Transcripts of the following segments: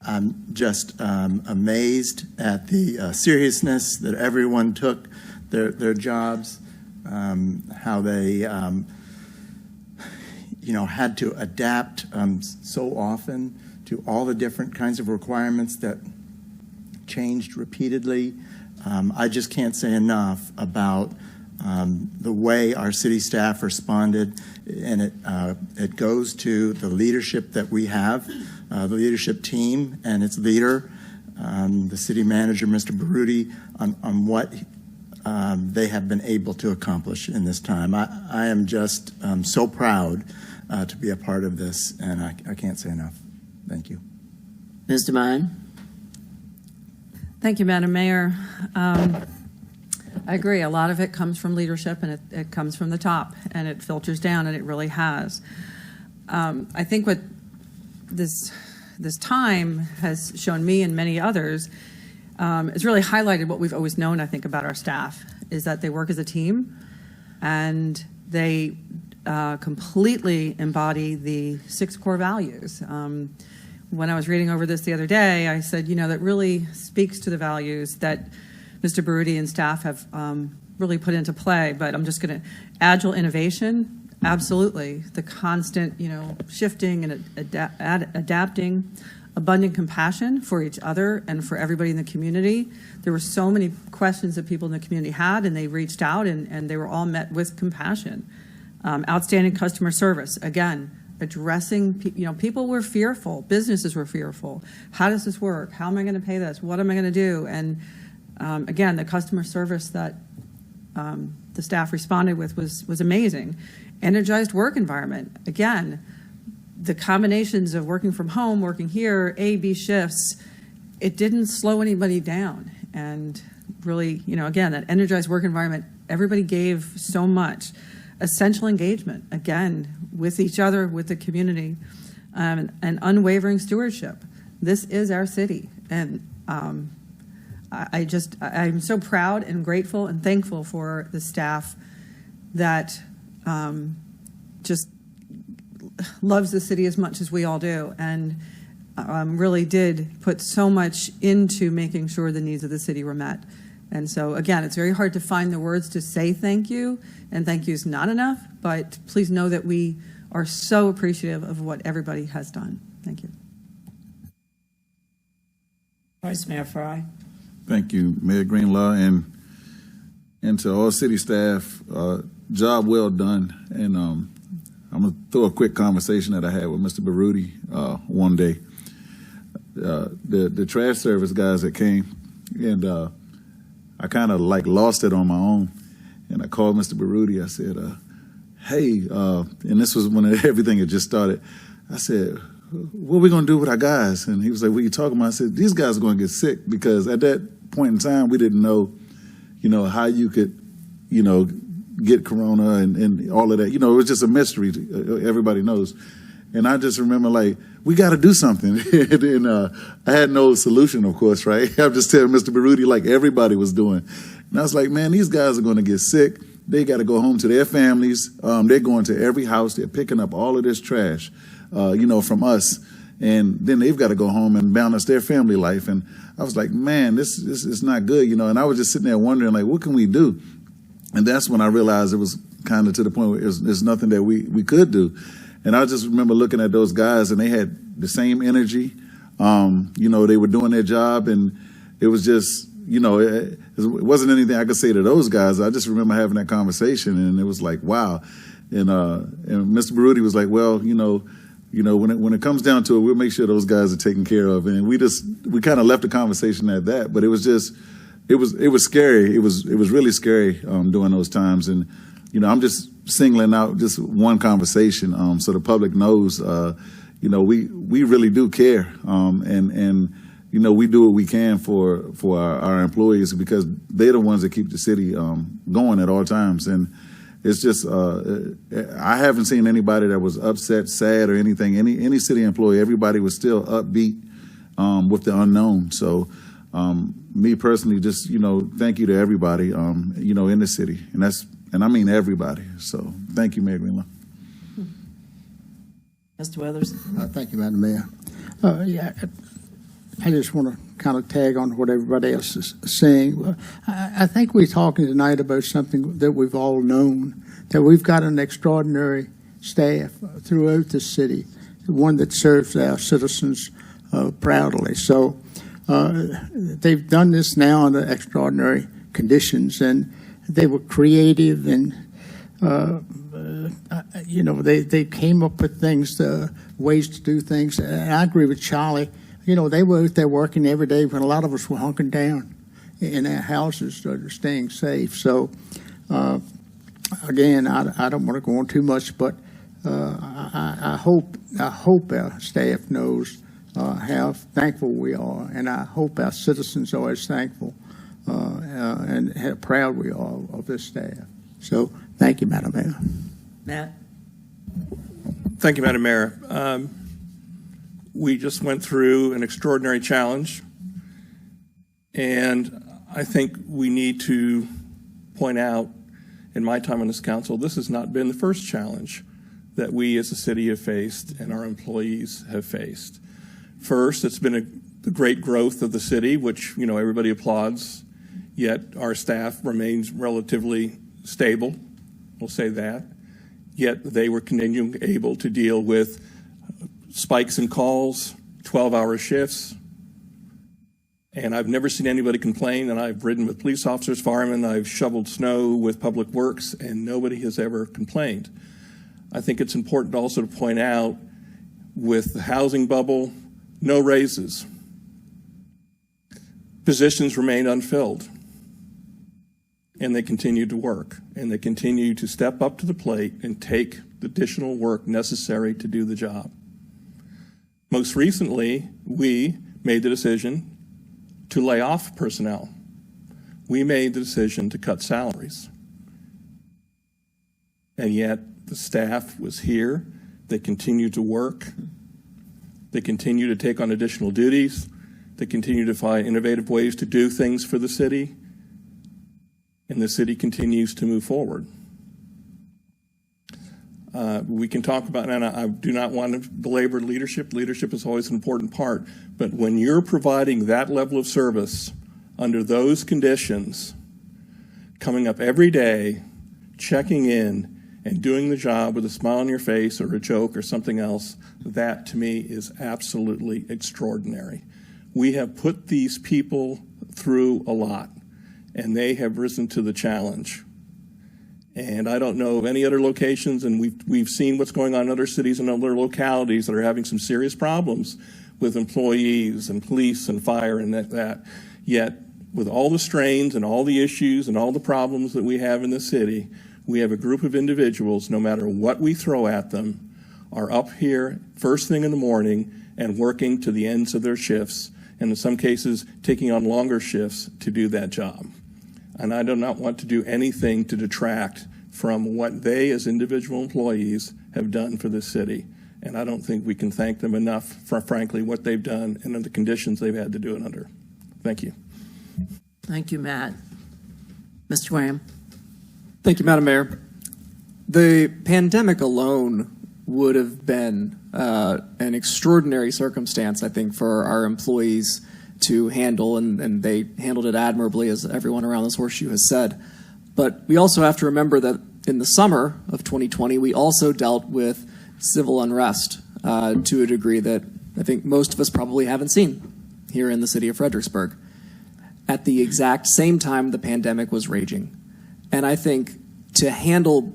I'm just amazed at the seriousness that everyone took their jobs, how they had to adapt so often to all the different kinds of requirements that changed repeatedly. I just can't say enough about the way our city staff responded, and it goes to the leadership that we have, the leadership team and its leader, the city manager, Mr. Baruti, on what they have been able to accomplish in this time. I am just so proud to be a part of this, and I can't say enough. Thank you. Ms. Devine. Thank you, Madam Mayor. I agree. A lot of it comes from leadership, and it comes from the top, and it filters down, and it really has. I think what this time has shown me and many others has really highlighted what we've always known, I think, about our staff, is that they work as a team, and they completely embody the 6 core values. When I was reading over this the other day, I said, that really speaks to the values that Mr. Baruti and staff have really put into play. But I'm just going to, agile innovation, absolutely. The constant, shifting and adapting, abundant compassion for each other and for everybody in the community. There were so many questions that people in the community had, and they reached out, and they were all met with compassion. Outstanding customer service, again, addressing, people were fearful, businesses were fearful. How does this work? How am I going to pay this? What am I going to do? And again, the customer service that the staff responded with was amazing. Energized work environment. Again, the combinations of working from home, working here, A, B shifts, it didn't slow anybody down. And really, again, that energized work environment, everybody gave so much. Essential engagement, again, with each other, with the community, and unwavering stewardship. This is our city, and I'm so proud and grateful and thankful for the staff that just loves the city as much as we all do, and really did put so much into making sure the needs of the city were met. And so, again, it's very hard to find the words to say thank you, and thank you is not enough, but please know that we are so appreciative of what everybody has done. Thank you. Vice Mayor Fry. Thank you, Mayor Greenlaw, and to all city staff, job well done. And I'm going to throw a quick conversation that I had with Mr. Baruti one day. The trash service guys that came, and I kind of lost it on my own, and I called Mr. Baruti. I said, hey, and this was when everything had just started. I said, what are we going to do with our guys? And he was like, what are you talking about? I said, these guys are going to get sick, because at that point in time, we didn't know, how you could, get corona and all of that. It was just a mystery. Everybody knows. And I just remember, we got to do something. And I had no solution, of course, right? I'm just telling Mr. Baruti like everybody was doing. And I was like, man, these guys are going to get sick. They got to go home to their families. They're going to every house. They're picking up all of this trash, from us. And then they've got to go home and balance their family life. And I was like, man, this is not good, And I was just sitting there wondering, what can we do? And that's when I realized it was kind of to the point where there's nothing that we could do. And I just remember looking at those guys, and they had the same energy. They were doing their job, and it was just, it wasn't anything I could say to those guys. I just remember having that conversation, and it was like, wow. And Mr. Baruti was like, well, when it comes down to it, we'll make sure those guys are taken care of. And we kind of left the conversation at that. But it was just, it was scary. It was really scary during those times. And I'm just singling out just one conversation so the public knows, we really do care. And we do what we can for our employees, because they're the ones that keep the city going at all times. And it's just, I haven't seen anybody that was upset, sad, or anything. Any city employee, everybody was still upbeat with the unknown. So me personally, just, thank you to everybody, in the city. And I mean everybody. So thank you, Mayor Greenlaw. Mr. Weathers. Thank you, Madam Mayor. I just want to kind of tag on what everybody else is saying. I think we're talking tonight about something that we've all known, that we've got an extraordinary staff throughout the city, one that serves our citizens proudly. So they've done this now under extraordinary conditions, and they were creative, and they came up with things, ways to do things. And I agree with Charlie. They were out there working every day when a lot of us were hunkering down in our houses, staying safe. So, again, I don't want to go on too much, but I hope our staff knows how thankful we are, and I hope our citizens are as thankful and how proud we are of this staff. So, thank you, Madam Mayor. Matt? Thank you, Madam Mayor. We just went through an extraordinary challenge, and I think we need to point out, in my time on this council, this has not been the first challenge that we as a city have faced and our employees have faced. First, it's been the great growth of the city, which everybody applauds, yet our staff remains relatively stable, we'll say that, yet they were continuing able to deal with spikes in calls, 12-hour shifts, and I've never seen anybody complain, and I've ridden with police officers, firemen, I've shoveled snow with Public Works, and nobody has ever complained. I think it's important also to point out, with the housing bubble, no raises. Positions remain unfilled, and they continue to work, and they continue to step up to the plate and take the additional work necessary to do the job. Most recently, we made the decision to lay off personnel. We made the decision to cut salaries. And yet the staff was here. They continue to work. They continue to take on additional duties. They continue to find innovative ways to do things for the city. And the city continues to move forward. We can talk about, and I do not want to belabor leadership. Leadership is always an important part. But when you're providing that level of service under those conditions, coming up every day, checking in, and doing the job with a smile on your face or a joke or something else, that to me is absolutely extraordinary. We have put these people through a lot, and they have risen to the challenge. And I don't know of any other locations, and we've seen what's going on in other cities and other localities that are having some serious problems with employees and police and fire and that. Yet, with all the strains and all the issues and all the problems that we have in the city, we have a group of individuals, no matter what we throw at them, are up here first thing in the morning and working to the ends of their shifts, and in some cases taking on longer shifts to do that job. And I do not want to do anything to detract from what they as individual employees have done for this city. And I don't think we can thank them enough for, frankly, what they've done and the conditions they've had to do it under. Thank you. Thank you, Matt. Mr. Graham. Thank you, Madam Mayor. The pandemic alone would have been an extraordinary circumstance, I think, for our employees to handle, and they handled it admirably, as everyone around this horseshoe has said. But we also have to remember that in the summer of 2020, we also dealt with civil unrest to a degree that I think most of us probably haven't seen here in the city of Fredericksburg. At the exact same time the pandemic was raging. And I think to handle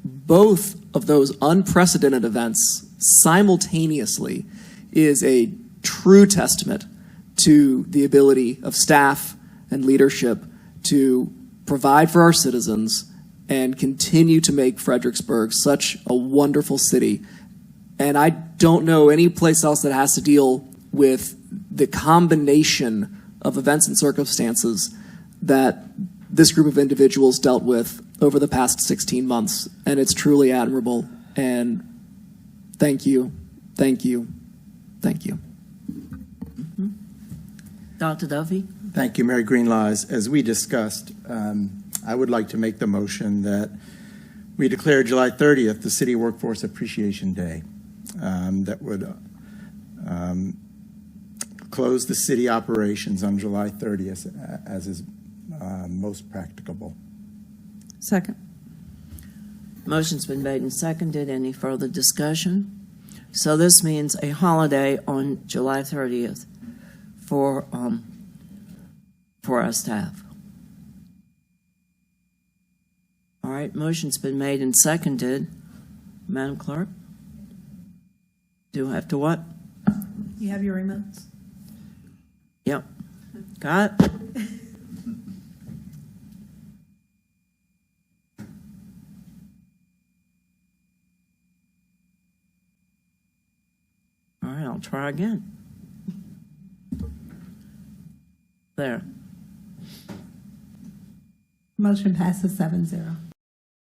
both of those unprecedented events simultaneously is a true testament to the ability of staff and leadership to provide for our citizens and continue to make Fredericksburg such a wonderful city. And I don't know any place else that has to deal with the combination of events and circumstances that this group of individuals dealt with over the past 16 months. And it's truly admirable. And thank you, thank you, thank you. Dr. Duffy. Thank you, Mary Greenlaws. As we discussed, I would like to make the motion that we declare July 30th the City Workforce Appreciation Day. That would close the city operations on July 30th as is most practicable. Second. Motion's been made and seconded. Any further discussion? So this means a holiday on July 30th for our staff. All right, motion's been made and seconded. Madam Clerk? Do I have to what? You have your remotes? Yep. Got it? All right, I'll try again. There. Motion passes 7-0.